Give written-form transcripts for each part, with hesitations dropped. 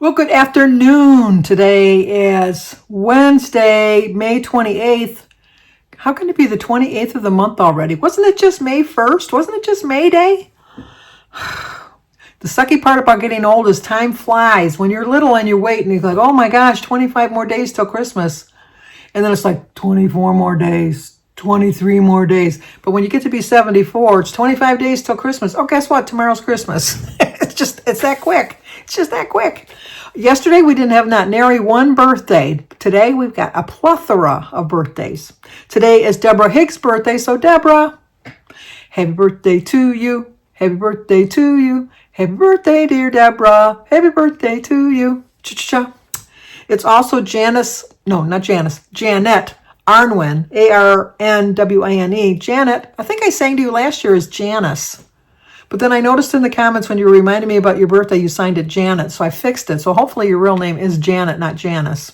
Well, good afternoon. Today is Wednesday, May 28th. How can it be the 28th of the month already? Wasn't it just May 1st? Wasn't it just May Day? The sucky part about getting old is time flies. When you're little and you wait and you're like, oh my gosh, 25 more days till Christmas. And then it's like 24 more days, 23 more days. But when you get to be 74, it's 25 days till Christmas. Oh, guess what? Tomorrow's Christmas. It's that quick. It's just that quick. Yesterday, we didn't have not nary one birthday. Today, we've got a plethora of birthdays. Today is Deborah Higgs' birthday. So, Deborah, happy birthday to you. Happy birthday to you. Happy birthday, dear Deborah. Happy birthday to you. Cha-cha-cha. It's also Janet Arnwin, A-R-N-W-I-N-E. Janet, I think I sang to you last year as Janice. But then I noticed in the comments when you reminded me about your birthday, you signed it Janet. So I fixed it. So hopefully your real name is Janet, not Janice.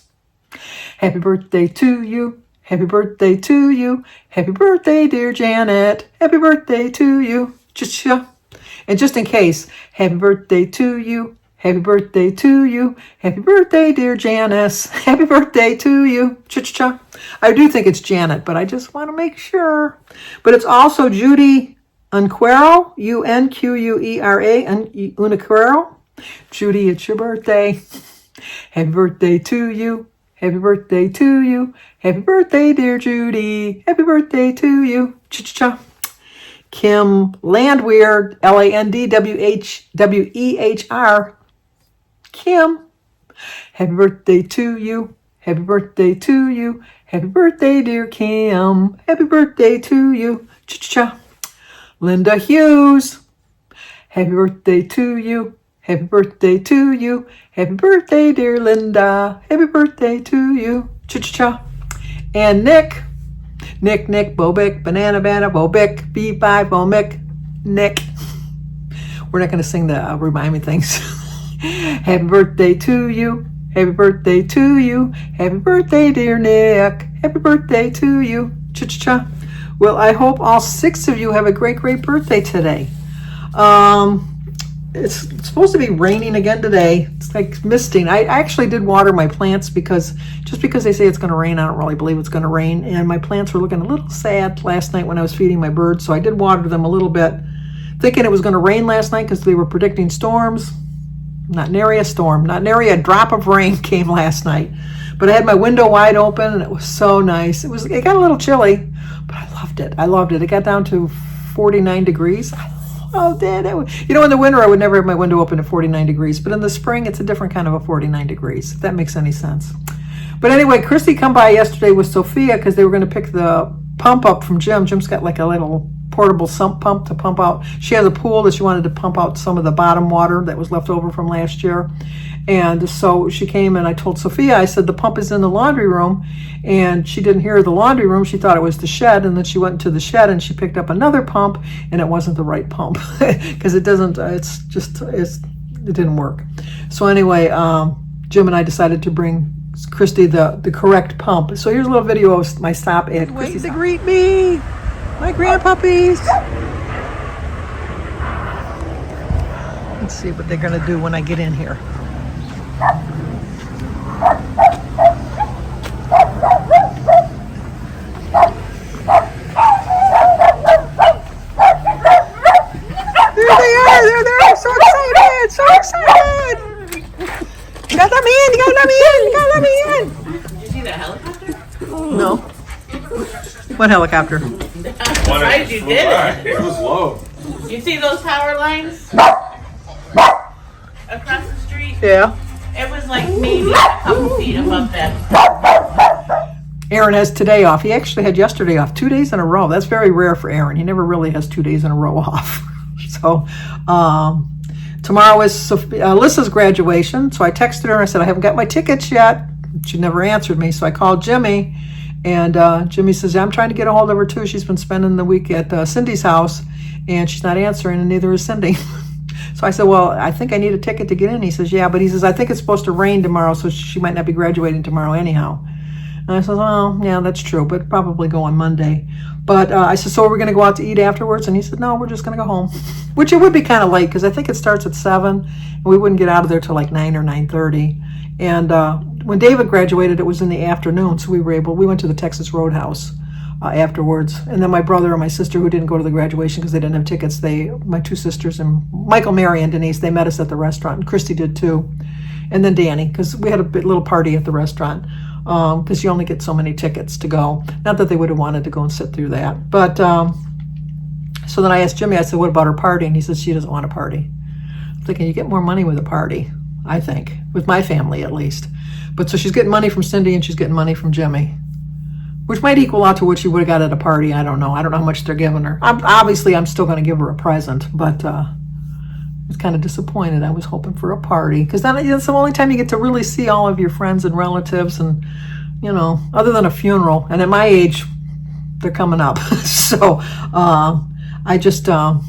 Happy birthday to you. Happy birthday to you. Happy birthday, dear Janet. Happy birthday to you. Cha-cha. And just in case, happy birthday to you. Happy birthday to you. Happy birthday, dear Janice. Happy birthday to you. Cha-cha. I do think it's Janet, but I just want to make sure. But it's also Judy Unquero, U-N-Q-U-E-R-A, Unquero. Judy, it's your birthday. Happy birthday to you. Happy birthday to you. Happy birthday, dear Judy. Happy birthday to you. Cha-cha. Kim Landwehr, Landwhr. Kim, happy birthday to you. Happy birthday to you. Happy birthday, dear Kim. Happy birthday to you. Cha-cha. Linda Hughes, happy birthday to you. Happy birthday to you. Happy birthday, dear Linda. Happy birthday to you. Cha-cha-cha. And Nick, Bobic, Banana, Bobic, B5, Bomic, Nick. We're not going to sing the remind me things. Happy birthday to you. Happy birthday to you. Happy birthday, dear Nick. Happy birthday to you. Cha-cha-cha. Well, I hope all 6 of you have a great, great birthday today. It's supposed to be raining again today. It's like misting. I actually did water my plants because they say it's going to rain, I don't really believe it's going to rain. And my plants were looking a little sad last night when I was feeding my birds. So I did water them a little bit, thinking it was going to rain last night because they were predicting storms. Not nary a storm, not nary a drop of rain came last night. But I had my window wide open and it was so nice. It got a little chilly, but I loved it. It got down to 49 degrees. I loved it. In the winter I would never have my window open at 49 degrees, but in the spring it's a different kind of a 49 degrees, if that makes any sense. But anyway, Christy come by yesterday with Sophia because they were going to pick the pump up from Jim. Jim's got like a little portable sump pump to pump out. She has a pool that she wanted to pump out some of the bottom water that was left over from last year. And so she came and I told Sophia, I said, the pump is in the laundry room. And she didn't hear the laundry room. She thought it was the shed. And then she went into the shed and she picked up another pump and it wasn't the right pump because it didn't work. So anyway, Jim and I decided to bring Christy the correct pump. So here's a little video of my stop at Christy's. Wait to greet me, my grandpuppies. Let's see what they're going to do when I get in here. There they are. They're there. So excited. You got them in. Did you see the helicopter? No. What helicopter? Right, you did it. It was low. You see those power lines across the street? Yeah. It was like maybe a couple feet above them. Aaron has today off. He actually had yesterday off, 2 days in a row. That's very rare for Aaron. He never really has 2 days in a row off. So tomorrow is Alyssa's graduation. So I texted her and I said, I haven't got my tickets yet. She never answered me. So I called Jimmy. And Jimmy says, yeah, I'm trying to get a hold of her too. She's been spending the week at Cindy's house. And she's not answering, and neither is Cindy. So I said, well, I think I need a ticket to get in. He says, yeah, but he says, I think it's supposed to rain tomorrow, so she might not be graduating tomorrow anyhow. And I said, well, yeah, that's true, but probably go on Monday. But I said, so are we going to go out to eat afterwards? And he said, no, we're just going to go home. Which it would be kind of late because I think it starts at 7. And we wouldn't get out of there till like 9 or 9:30. And when David graduated, it was in the afternoon. So we went to the Texas Roadhouse afterwards. And then my brother and my sister, who didn't go to the graduation because they didn't have tickets, my 2 sisters and Michael, Mary, and Denise, they met us at the restaurant. And Christy did too. And then Danny, because we had a little party at the restaurant. Because you only get so many tickets to go. Not that they would have wanted to go and sit through that. But so then I asked Jimmy, I said, what about her party? And he says she doesn't want a party. I'm thinking, you get more money with a party, I think, with my family at least. But so she's getting money from Cindy and she's getting money from Jimmy, which might equal out to what she would have got at a party. I don't know. I don't know how much they're giving her. Obviously, I'm still going to give her a present, but I was kind of disappointed. I was hoping for a party because that's the only time you get to really see all of your friends and relatives, and other than a funeral. And at my age, they're coming up. So I just I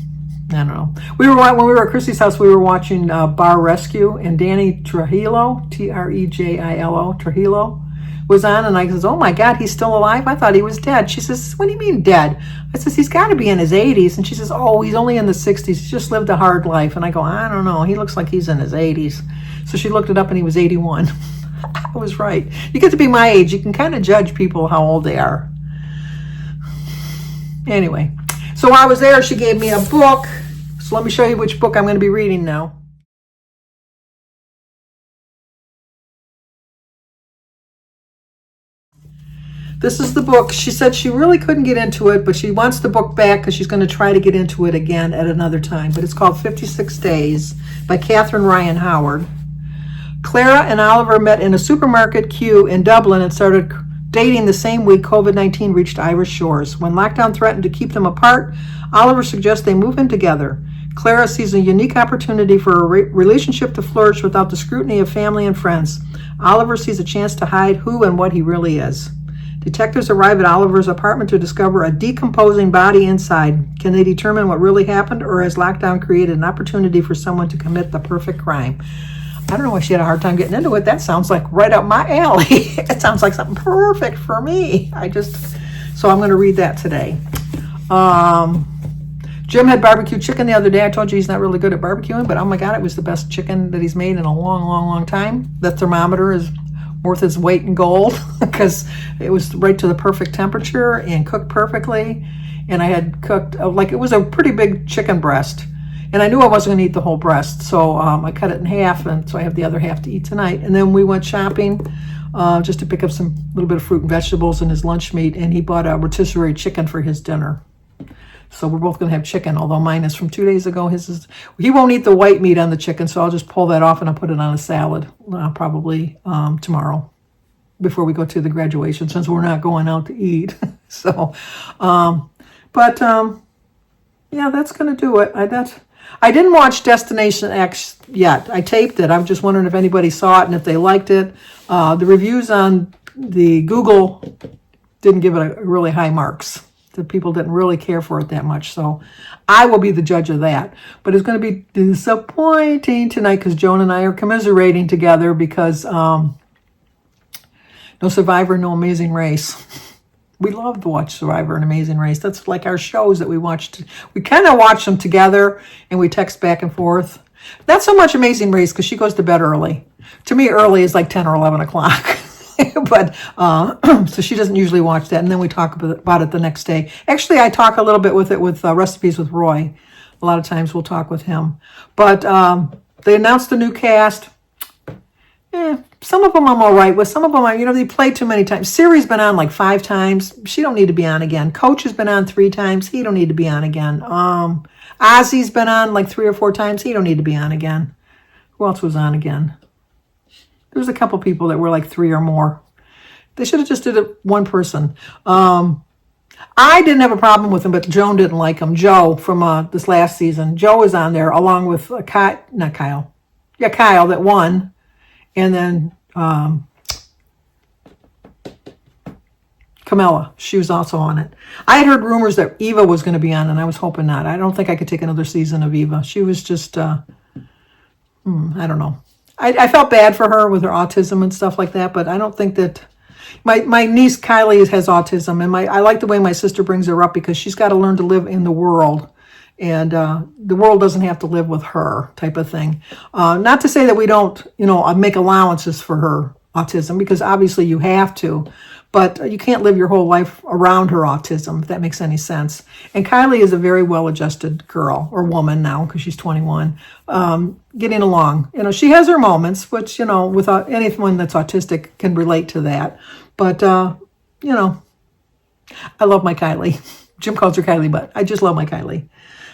don't know. When we were at Christy's house, we were watching Bar Rescue, and Danny Trujillo, Trejilo, Trujillo, was on, and I says, oh my God, he's still alive? I thought he was dead. She says, what do you mean dead? I says, he's got to be in his 80s. And she says, oh, he's only in the 60s. He's just lived a hard life. And I go, I don't know. He looks like he's in his 80s. So she looked it up, and he was 81. I was right. You get to be my age, you can kind of judge people how old they are. Anyway, so while I was there, she gave me a book. So let me show you which book I'm going to be reading now. This is the book. She said she really couldn't get into it, but she wants the book back because she's going to try to get into it again at another time. But it's called 56 Days by Catherine Ryan Howard. Clara and Oliver met in a supermarket queue in Dublin and started dating the same week COVID-19 reached Irish shores. When lockdown threatened to keep them apart, Oliver suggests they move in together. Clara sees a unique opportunity for a relationship to flourish without the scrutiny of family and friends. Oliver sees a chance to hide who and what he really is. Detectives arrive at Oliver's apartment to discover a decomposing body inside. Can they determine what really happened, or has lockdown created an opportunity for someone to commit the perfect crime? I don't know why she had a hard time getting into it. That sounds like right up my alley. It sounds like something perfect for me. So I'm going to read that today. Jim had barbecue chicken the other day. I told you he's not really good at barbecuing, but oh my God, it was the best chicken that he's made in a long, long, long time. The thermometer is worth its weight in gold because it was right to the perfect temperature and cooked perfectly. And I had cooked, it was a pretty big chicken breast. And I knew I wasn't going to eat the whole breast, so I cut it in half, and so I have the other half to eat tonight. And then we went shopping just to pick up some little bit of fruit and vegetables and his lunch meat, and he bought a rotisserie chicken for his dinner. So we're both going to have chicken, although mine is from 2 days ago. He won't eat the white meat on the chicken, so I'll just pull that off and I'll put it on a salad probably tomorrow before we go to the graduation, since we're not going out to eat. So, yeah, that's going to do it. I didn't watch Destination X yet. I taped it. I'm just wondering if anybody saw it and if they liked it. The reviews on the Google didn't give it a really high marks. The people didn't really care for it that much. So I will be the judge of that. But it's going to be disappointing tonight because Joan and I are commiserating together because no Survivor, no Amazing Race. We love to watch Survivor and Amazing Race. That's like our shows that we watched. We kind of watch them together and we text back and forth. Not so much Amazing Race because she goes to bed early. To me, early is like 10 or 11 o'clock. But so she doesn't usually watch that. And then we talk about it the next day. Actually, I talk a little bit with Recipes with Roy. A lot of times we'll talk with him. But they announced the new cast. Some of them I'm all right with. Some of them, they play too many times. Siri's been on like 5 times. She don't need to be on again. Coach has been on 3 times. He don't need to be on again. Ozzy's been on like 3 or 4 times. He don't need to be on again. Who else was on again? There was a couple people that were like 3 or more. They should have just did it one person. I didn't have a problem with him, but Joan didn't like him. Joe from this last season. Joe was on there along with Kyle. Yeah, Kyle that won. And then Camilla, she was also on it. I had heard rumors that Eva was going to be on, and I was hoping not. I don't think I could take another season of Eva. She was just, I don't know. I felt bad for her with her autism and stuff like that, but I don't think that, My niece Kylie has autism, and I like the way my sister brings her up because she's got to learn to live in the world, and the world doesn't have to live with her, type of thing. Not to say that we don't, make allowances for her autism, because obviously you have to, but you can't live your whole life around her autism, if that makes any sense. And Kylie is a very well-adjusted girl, or woman now, because she's 21, getting along. She has her moments, which, without anyone that's autistic can relate to that. But, I love my Kylie. Jim calls her Kylie, but I just love my Kylie.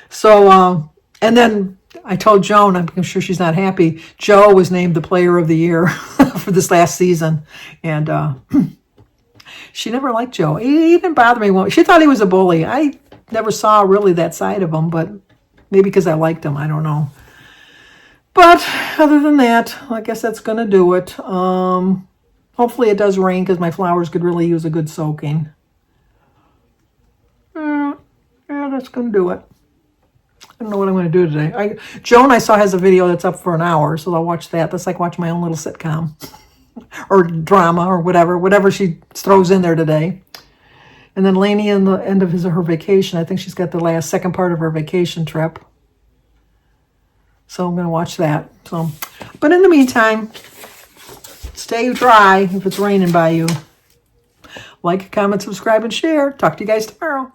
So, and then I told Joan, I'm sure she's not happy, Joe was named the player of the year for this last season. And she never liked Joe. He didn't bother me. She thought he was a bully. I never saw really that side of him, but maybe because I liked him. I don't know. But other than that, I guess that's going to do it. Hopefully it does rain because my flowers could really use a good soaking. Yeah, that's going to do it. I don't know what I'm going to do today. Joan, I saw, has a video that's up for an hour, so I'll watch that. That's like watching my own little sitcom or drama or whatever she throws in there today. And then Lainey, in the end of her vacation, I think she's got the second part of her vacation trip. So I'm going to watch that. But in the meantime, stay dry if it's raining by you. Like, comment, subscribe, and share. Talk to you guys tomorrow.